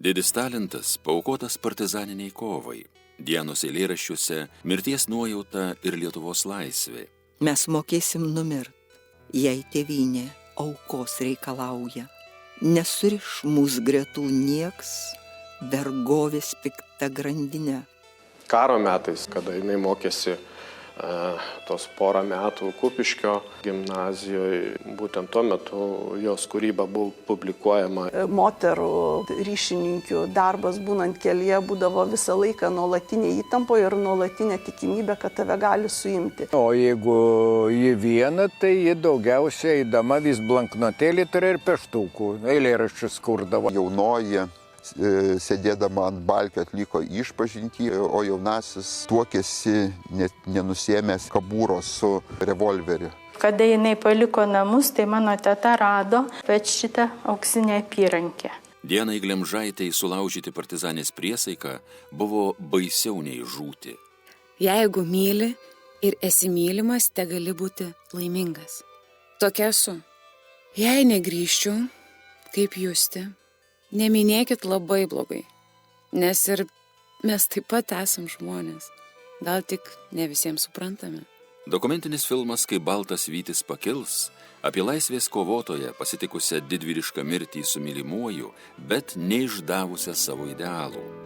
Didis talentas paaukotas partizaniniai kovai. Dianos eilėraščiuose mirties nuojauta ir Lietuvos laisvė. Mes mokėsim numirt, jei tėvynė aukos reikalauja. Nesuriš mūsų gretų nieks, vergovės pikta grandinė. Karo metais, kada jinai mokėsi tos porą metų Kupiškio gimnazijoje, būtent tuo metu jos kūryba buvo publikuojama. Moterų ryšininkių darbas būnant kelyje būdavo visą laiką nuolatinė įtampoje ir nuolatinė tikimybė, kad tave gali suimti. O jeigu ji viena, tai ji daugiausiai eidama vis blanknotėlį turi ir peštukų, eilėraščius kurdavo. Jaunoji sėdėdama ant balkio atliko išpažintį, o jaunasis tuokėsi nenusiėmęs kabūros su revolveriu. Kada jinai paliko namus, tai mano teta rado šitą auksinę apyrankę. Dianai Glemžaitei sulaužyti partizanės priesaiką buvo baisiau nei žūti. Jeigu myli ir esi mylimas, te gali būti laimingas. Tokia esu. Jei negrįžčiau, kaip Justė, neminėkit labai blogai, nes ir mes taip pat esam žmonės, gal tik ne visiems suprantame. Dokumentinis filmas Kai baltas vytis pakils apie laisvės kovotoją pasitikusią didvyrišką mirtį su mylimuoju, bet neišdavusią savo idealų.